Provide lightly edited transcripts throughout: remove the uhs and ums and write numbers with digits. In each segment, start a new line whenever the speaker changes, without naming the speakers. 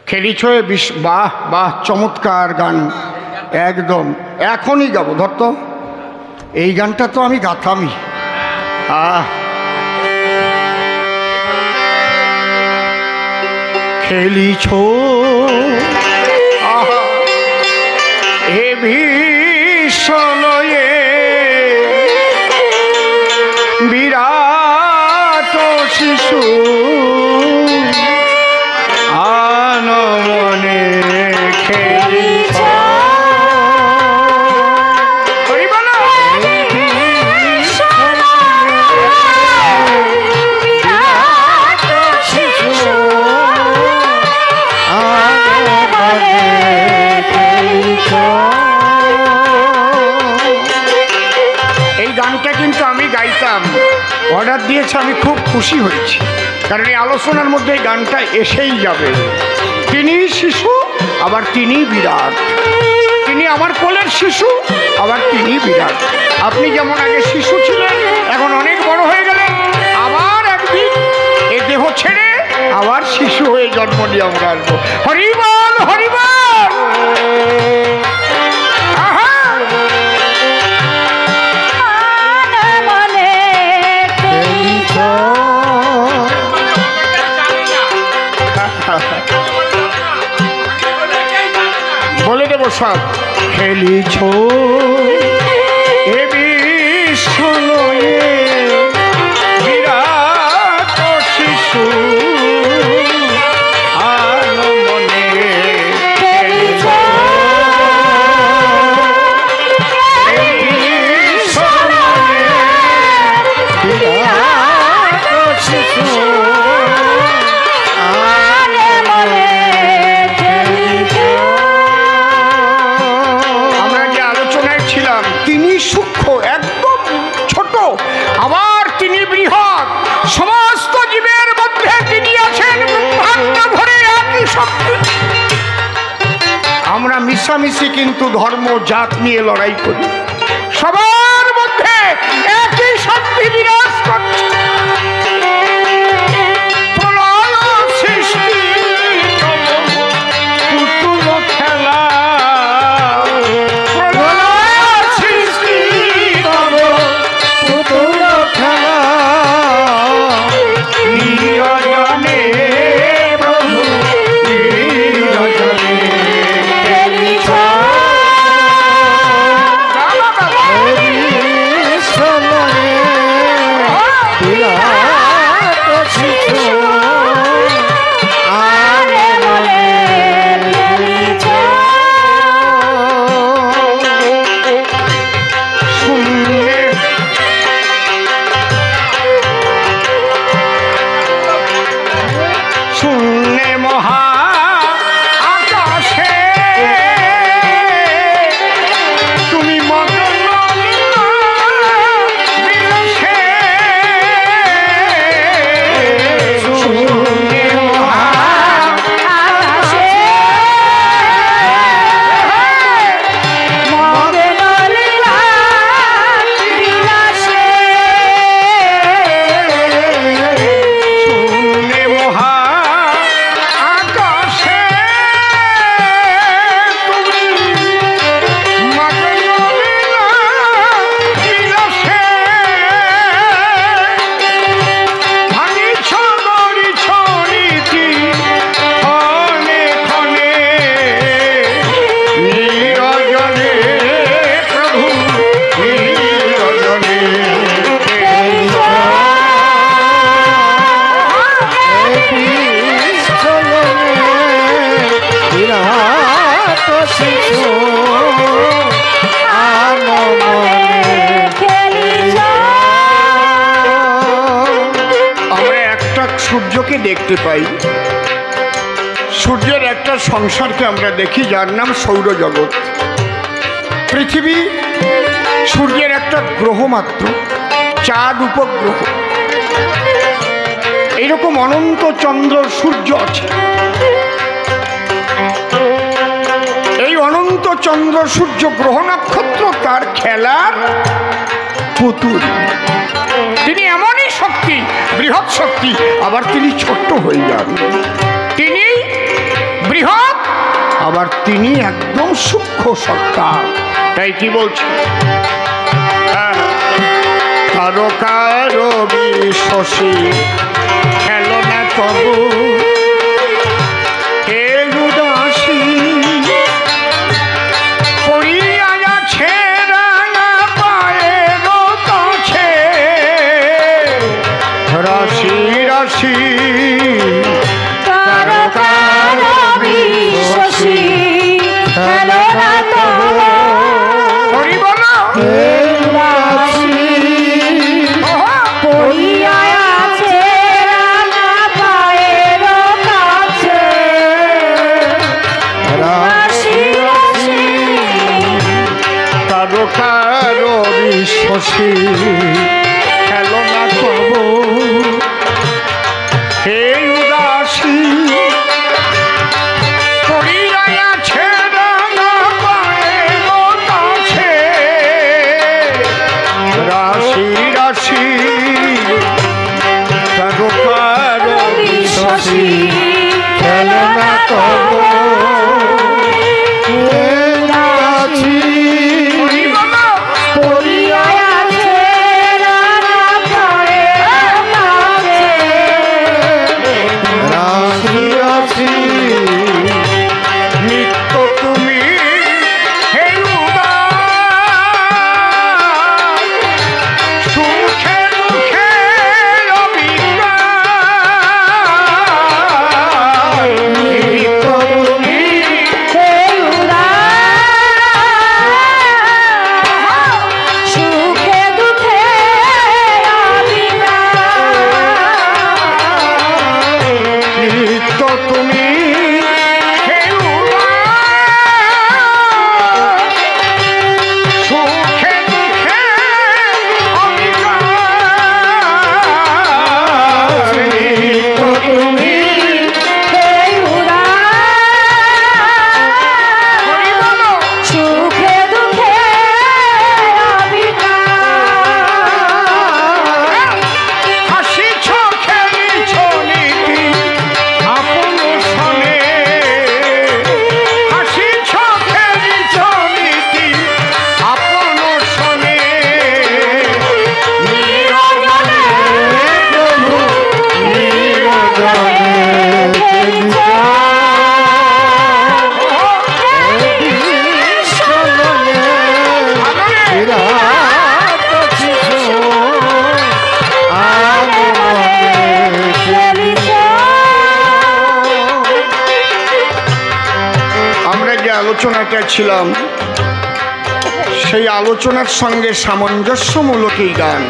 খেলিছ বাহ বাহ, চমৎকার গান, একদম এখনই গাবো। ধরতো এই গানটা তো আমি গাতামই। খেলিছ এ ভীষণয়ে বিরাট শিশু আনমনে খেলিছ। এই গানটা কিন্তু আমি গাইতাম, অর্ডার দিয়েছে, আমি খুব খুশি হয়েছি, কারণ এই আলোচনার মধ্যে এই গানটা এসেই যাবে। তিনি শিশু, আবার তিনি বিরাট। তিনি আমার কোলের শিশু, আবার তিনি বিরাট। আপনি যেমন আগে শিশু ছিলেন, এখন অনেক বড় হয়ে গেলেন, আবার একদিন এ দেহ ছেড়ে আবার শিশু হয়ে জন্ম নিয়ে আমরা আসবো। হরিবল হরিবল। বলে দেবো সব। খেলিছ এ বিশ্বনয়ে বিরাট শিশু আনমনে খেলিছ। বিরাট শিশু সমস্ত জীবের মধ্যে তিনি আছেন ব্রহ্মাণ্ড ভরে একই শক্তি। আমরা মিশামিশি কিন্তু ধর্ম জাত নিয়ে লড়াই করি, সবার মধ্যে একই শক্তি বিরাজ করছে। সূর্যকে দেখতে পাই, সূর্যের একটা সংসারকে আমরা দেখি যার নাম সৌরজগৎ। পৃথিবী সূর্যের একটা গ্রহ মাত্র, চাঁদ উপগ্রহ। এইরকম অনন্ত চন্দ্র সূর্য আছে। এই অনন্ত চন্দ্র সূর্য গ্রহ নক্ষত্র তার খেলার পুতুল। তিনি বৃহৎ শক্তি, আবার তিনি ছোট্ট হয়ে যান। তিনি বৃহৎ, আবার তিনি একদম সূক্ষ্ম সত্তা। তাই কি বলছি, তারকা রবি শশী খেলো না তবু হে উদাসী, পড়িয়া আছে রাঙা পায়ের কাছে রাশি রাশি
তারকা রবি শশী খেলো না তবু
হরি বলো
হে উদাসী, পড়িয়া আছে রাঙা পায়ের কাছে রাশি রাশি
তারকা রবি শশী খেলো না তবু হে উদাসী, পড়িয়া আছে রাঙা পায়ের কাছে রাশি রাশি তারকা রবি শশী খেলো না তবু হে উদাসী। হরি বলো
পড়িয়া আছে রাঙা পায়ের কাছে
রাশি রাশি নিত্য তুমি হে উদাস, সুখে দুঃখে অবিকার। নিত্য তুমি
হে উদাস, সুখে দুঃখে অবিকার।
নিত্য তুমি হে উদাস, সুখে দুঃখে অবিকার। নিত্য তুমি
হে উদাস,
হরি বলো
সুখে দুঃখে অবিকার।
হাসিছ খেলিছ নীতি আপন সনে, হাসিছ খেলিছ নীতি আপন সনে। নিরঞ্জনে প্রভু নিরঞ্জনে খেলিছ আমরা যে আলোচনাটা ছিলাম সেই আলোচনার সঙ্গে সামঞ্জস্যমূলক এই গান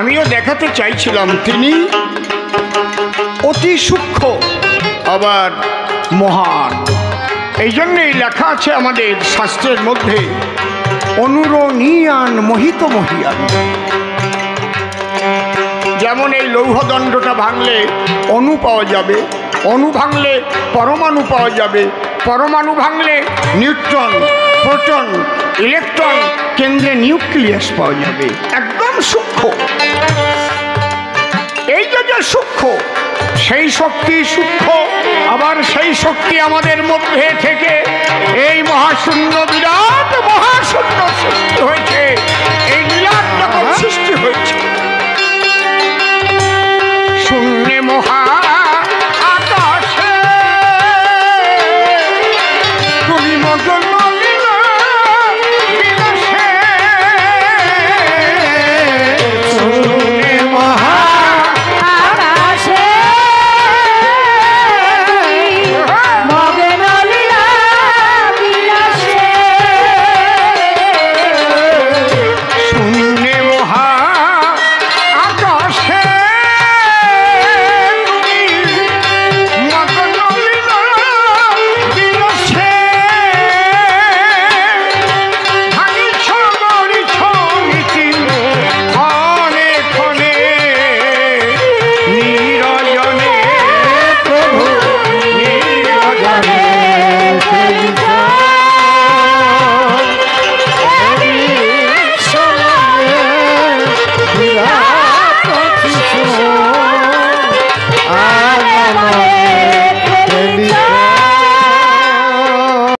আমিও দেখাতে চাইছিলাম তিনি অতি সূক্ষ্ম আবার মহান। এই জন্যই লেখা আছে আমাদের শাস্ত্রের মধ্যে, অনুরণীয়ান মোহিত মহিয়ান। যেমন এই লৌহদণ্ডটা ভাঙলে অণু পাওয়া যাবে, অণু ভাঙলে পরমাণু পাওয়া যাবে, পরমাণু ভাঙলে নিউট্রন, প্রোটন, ইলেকট্রন, কেন্দ্রে নিউক্লিয়াস পাওয়া যাবে। একদম সূক্ষ্ম। এই যে সূক্ষ্ম, সেই শক্তি সূক্ষ্ম, আবার সেই শক্তি আমাদের মধ্যে থেকে এই মহাশূন্য, বিরাট মহাশূন্য সৃষ্টি হয়েছে। এই লীলার জগৎ